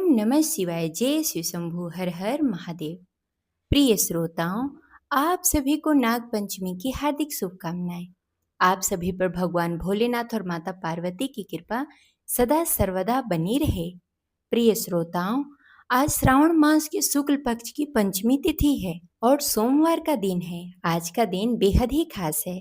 नमः शिवाय। जय शिव शंभु। हर हर महादेव। प्रिय श्रोताओं, आप सभी को नाग पंचमी की हार्दिक शुभकामनाएं। आप सभी पर भगवान भोलेनाथ और माता पार्वती की कृपा सदा सर्वदा बनी रहे। प्रिय श्रोताओं, आज श्रावण मास के शुक्ल पक्ष की पंचमी तिथि है और सोमवार का दिन है। आज का दिन बेहद ही खास है।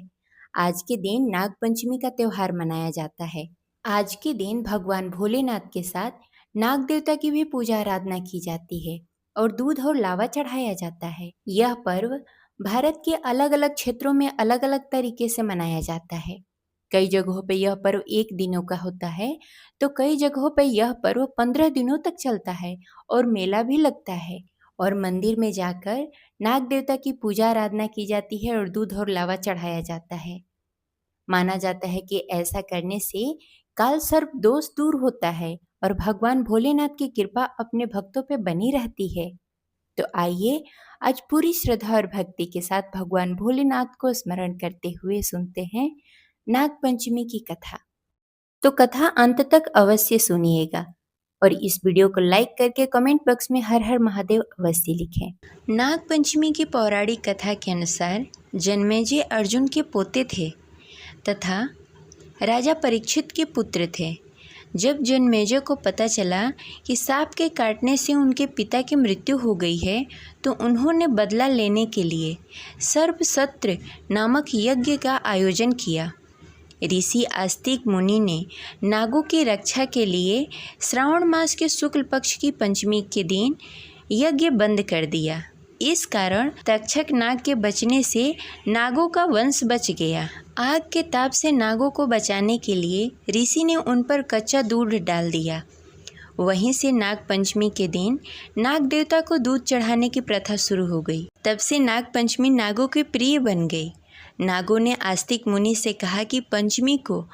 आज के दिन नाग पंचमी का त्योहार मनाया जाता है। आज के दिन भगवान भोलेनाथ के साथ नाग देवता की भी पूजा आराधना की जाती है और दूध और लावा चढ़ाया जाता है। यह पर्व भारत के अलग अलग क्षेत्रों में अलग अलग तरीके से मनाया जाता है। कई जगहों पर यह पर्व 1 दिनों का होता है तो कई जगहों पर यह पर्व 15 दिनों तक चलता है और मेला भी लगता है और मंदिर में जाकर नाग देवता की पूजा आराधना की जाती है और दूध और लावा चढ़ाया जाता है। माना जाता है कि ऐसा करने से काल सर्प दोष दूर होता है और भगवान भोलेनाथ की कृपा अपने भक्तों पे बनी रहती है। तो आइए आज पूरी श्रद्धा और भक्ति के साथ भगवान भोलेनाथ को स्मरण करते हुए सुनते हैं नाग पंचमी की कथा। तो कथा अंत तक अवश्य सुनिएगा और इस वीडियो को लाइक करके कमेंट बॉक्स में हर हर महादेव अवश्य लिखें। नाग पंचमी की पौराणिक कथा के अनुसार जन्मेजय अर्जुन के पोते थे तथा राजा परीक्षित के पुत्र थे। जब जन्मेजय को पता चला कि सांप के काटने से उनके पिता की मृत्यु हो गई है तो उन्होंने बदला लेने के लिए सर्प सत्र नामक यज्ञ का आयोजन किया। ऋषि आस्तिक मुनि ने नागों की रक्षा के लिए श्रावण मास के शुक्ल पक्ष की पंचमी के दिन यज्ञ बंद कर दिया। इस कारण तक्षक नाग के बचने से नागों का वंश बच गया। आग के ताप से नागों को बचाने के लिए ऋषि ने उन पर कच्चा दूध डाल दिया। वहीं से नाग पंचमी के दिन नाग देवता को दूध चढ़ाने की प्रथा शुरू हो गई। तब से नाग पंचमी नागों के प्रिय बन गई। नागों ने आस्तिक मुनि से कहा कि पंचमी को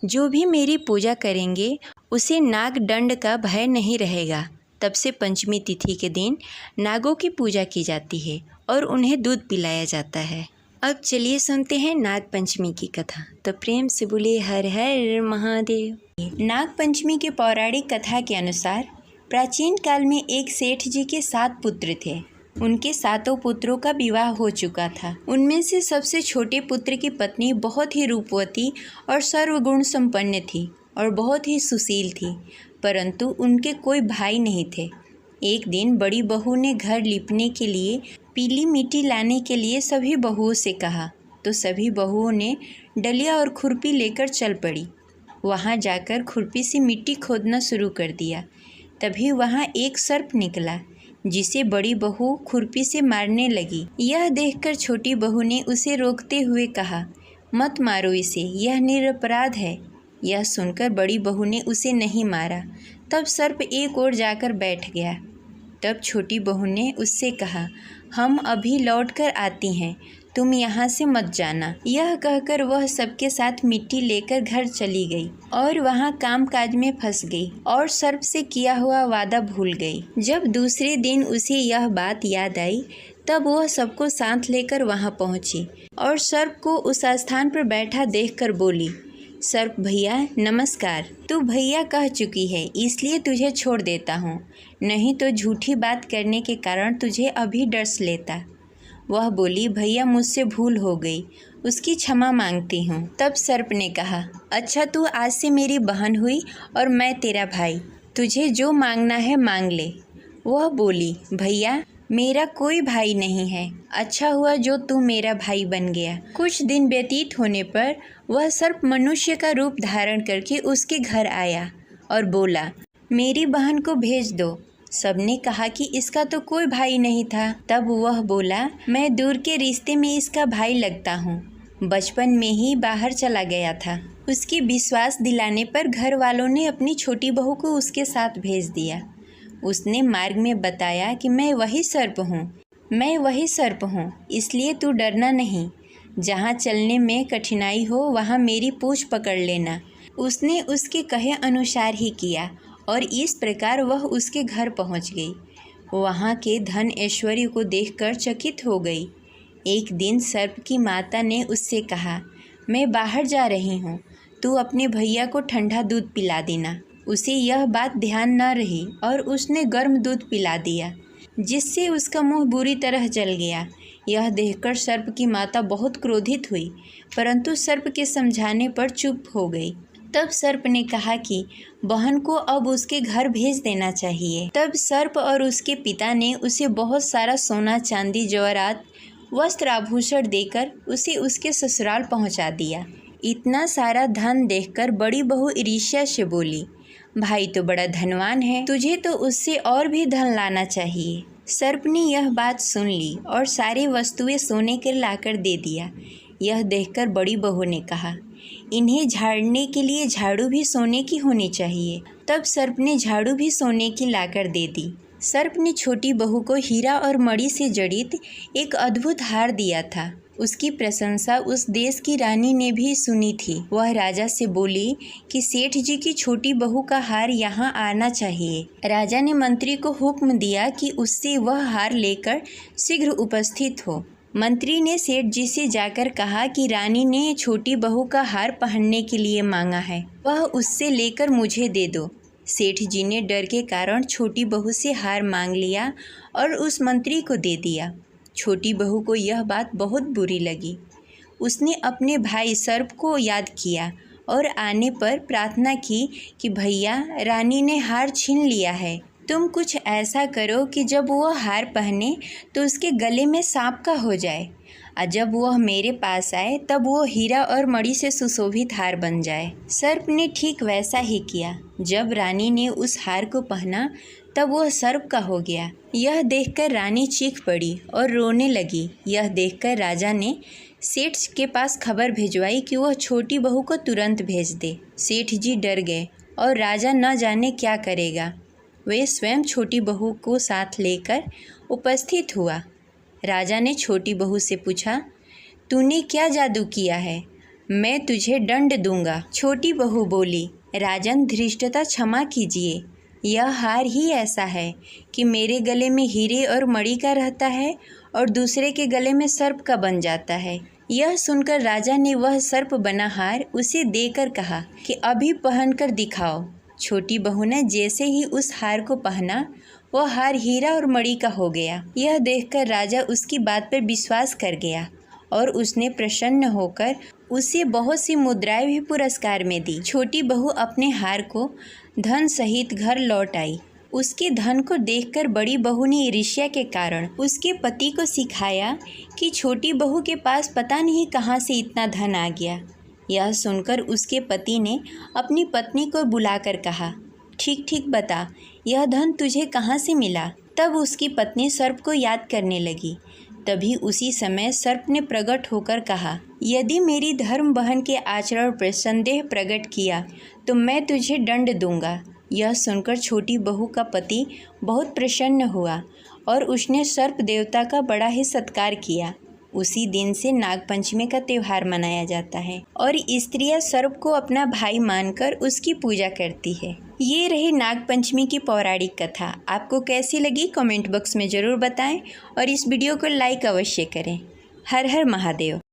जो भी मेरी पूजा करेंगे उसे नाग दंड का भय नहीं रहेगा। तब से पंचमी तिथि के दिन नागों की पूजा की जाती है और उन्हें दूध पिलाया जाता है। अब चलिए सुनते हैं नाग पंचमी की कथा। तो प्रेम से बोलिए हर हर महादेव। नाग पंचमी के पौराणिक कथा के अनुसार प्राचीन काल में एक सेठ जी के 7 पुत्र थे। उनके 7 पुत्रों का विवाह हो चुका था। उनमें से सबसे छोटे पुत्र की पत्नी बहुत ही रूपवती और सर्वगुण संपन्न थी और बहुत ही सुशील थी, परंतु उनके कोई भाई नहीं थे। एक दिन बड़ी बहू ने घर लिपने के लिए पीली मिट्टी लाने के लिए सभी बहुओं से कहा तो सभी बहुओं ने डलिया और खुरपी लेकर चल पड़ी। वहां जाकर खुरपी से मिट्टी खोदना शुरू कर दिया। तभी वहां एक सर्प निकला जिसे बड़ी बहू खुरपी से मारने लगी। यह देखकर छोटी बहू ने उसे रोकते हुए कहा, मत मारो इसे, यह निरपराध है। यह सुनकर बड़ी बहू ने उसे नहीं मारा। तब सर्प एक ओर जाकर बैठ गया। तब छोटी बहू ने उससे कहा, हम अभी लौट कर आती हैं, तुम यहाँ से मत जाना। यह कहकर वह सबके साथ मिट्टी लेकर घर चली गई और वहाँ कामकाज में फंस गई और सर्प से किया हुआ वादा भूल गई। जब दूसरे दिन उसे यह बात याद आई तब वह सबको साथ लेकर वहाँ पहुँची और सर्प को उस स्थान पर बैठा देखकर बोली, सर्प भैया नमस्कार। तू भैया कह चुकी है इसलिए तुझे छोड़ देता हूँ, नहीं तो झूठी बात करने के कारण तुझे अभी डस लेता। वह बोली, भैया मुझसे भूल हो गई, उसकी क्षमा मांगती हूँ। तब सर्प ने कहा, अच्छा तू आज से मेरी बहन हुई और मैं तेरा भाई, तुझे जो मांगना है मांग ले। वह बोली, भैया मेरा कोई भाई नहीं है, अच्छा हुआ जो तू मेरा भाई बन गया। कुछ दिन व्यतीत होने पर वह सर्प मनुष्य का रूप धारण करके उसके घर आया और बोला, मेरी बहन को भेज दो। सबने कहा कि इसका तो कोई भाई नहीं था। तब वह बोला, मैं दूर के रिश्ते में इसका भाई लगता हूँ, बचपन में ही बाहर चला गया था। उसकी विश्वास दिलाने पर घर वालों ने अपनी छोटी बहू को उसके साथ भेज दिया। उसने मार्ग में बताया कि मैं वही सर्प हूँ, इसलिए तू डरना नहीं। जहाँ चलने में कठिनाई हो वहाँ मेरी पूँछ पकड़ लेना। उसने उसके कहे अनुसार ही किया और इस प्रकार वह उसके घर पहुँच गई। वहाँ के धन ऐश्वर्य को देखकर चकित हो गई। एक दिन सर्प की माता ने उससे कहा, मैं बाहर जा रही हूँ, तू अपने भैया को ठंडा दूध पिला देना। उसे यह बात ध्यान न रही और उसने गर्म दूध पिला दिया, जिससे उसका मुंह बुरी तरह जल गया। यह देखकर सर्प की माता बहुत क्रोधित हुई, परंतु सर्प के समझाने पर चुप हो गई। तब सर्प ने कहा कि बहन को अब उसके घर भेज देना चाहिए। तब सर्प और उसके पिता ने उसे बहुत सारा सोना, चांदी, जवाहरात, वस्त्र, आभूषण देकर उसे उसके ससुराल पहुंचा दिया। इतना सारा धन देखकर बड़ी बहू ईर्ष्या से बोली, भाई तो बड़ा धनवान है, तुझे तो उससे और भी धन लाना चाहिए। सर्प ने यह बात सुन ली और सारी वस्तुएं सोने के लाकर दे दिया। यह देखकर बड़ी बहू ने कहा, इन्हें झाड़ने के लिए झाड़ू भी सोने की होनी चाहिए। तब सर्प ने झाड़ू भी सोने की लाकर दे दी। सर्प ने छोटी बहू को हीरा और मणि से जड़ित एक अद्भुत हार दिया था। उसकी प्रशंसा उस देश की रानी ने भी सुनी थी। वह राजा से बोली कि सेठ जी की छोटी बहू का हार यहाँ आना चाहिए। राजा ने मंत्री को हुक्म दिया कि उससे वह हार लेकर शीघ्र उपस्थित हो। मंत्री ने सेठ जी से जाकर कहा कि रानी ने छोटी बहू का हार पहनने के लिए मांगा है, वह उससे लेकर मुझे दे दो। सेठ जी ने डर के कारण छोटी बहू से हार मांग लिया और उस मंत्री को दे दिया। छोटी बहू को यह बात बहुत बुरी लगी। उसने अपने भाई सर्प को याद किया और आने पर प्रार्थना की कि भैया, रानी ने हार छीन लिया है, तुम कुछ ऐसा करो कि जब वह हार पहने तो उसके गले में सांप का हो जाए, और जब वह मेरे पास आए तब वो हीरा और मणि से सुशोभित हार बन जाए। सर्प ने ठीक वैसा ही किया। जब रानी ने उस हार को पहना तब वह सर्प का हो गया। यह देखकर रानी चीख पड़ी और रोने लगी। यह देखकर राजा ने सेठ के पास खबर भिजवाई कि वह छोटी बहू को तुरंत भेज दे। सेठ जी डर गए और राजा न जाने क्या करेगा। वे स्वयं छोटी बहू को साथ लेकर उपस्थित हुआ। राजा ने छोटी बहू से पूछा, तूने क्या जादू किया है? मैं तुझे दंड दूंगा। छोटी बहू बोली, राजन धृष्टता क्षमा कीजिए, यह हार ही ऐसा है कि मेरे गले में हीरे और मणि का रहता है और दूसरे के गले में सर्प का बन जाता है। यह सुनकर राजा ने वह सर्प बना हार उसे देकर कहा कि अभी पहनकर दिखाओ। छोटी बहू ने जैसे ही उस हार को पहना, वह हार हीरा और मणि का हो गया। यह देखकर राजा उसकी बात पर विश्वास कर गया और उसने प्रसन्न होकर उसे बहुत सी मुद्राएं भी पुरस्कार में दी। छोटी बहू अपने हार को धन सहित घर लौट आई। उसके धन को देखकर बड़ी बहू ने ईर्ष्या के कारण उसके पति को सिखाया कि छोटी बहू के पास पता नहीं कहाँ से इतना धन आ गया। यह सुनकर उसके पति ने अपनी पत्नी को बुलाकर कहा, ठीक ठीक बता, यह धन तुझे कहाँ से मिला? तब उसकी पत्नी सर्प को याद करने लगी। तभी उसी समय सर्प ने प्रकट होकर कहा, यदि मेरी धर्म बहन के आचरण पर संदेह प्रकट किया तो मैं तुझे दंड दूंगा। यह सुनकर छोटी बहू का पति बहुत प्रसन्न हुआ और उसने सर्प देवता का बड़ा ही सत्कार किया। उसी दिन से नागपंचमी का त्यौहार मनाया जाता है और स्त्रियां सर्प को अपना भाई मानकर उसकी पूजा करती है। ये रही नागपंचमी की पौराणिक कथा। आपको कैसी लगी कमेंट बॉक्स में ज़रूर बताएं और इस वीडियो को लाइक अवश्य करें। हर हर महादेव।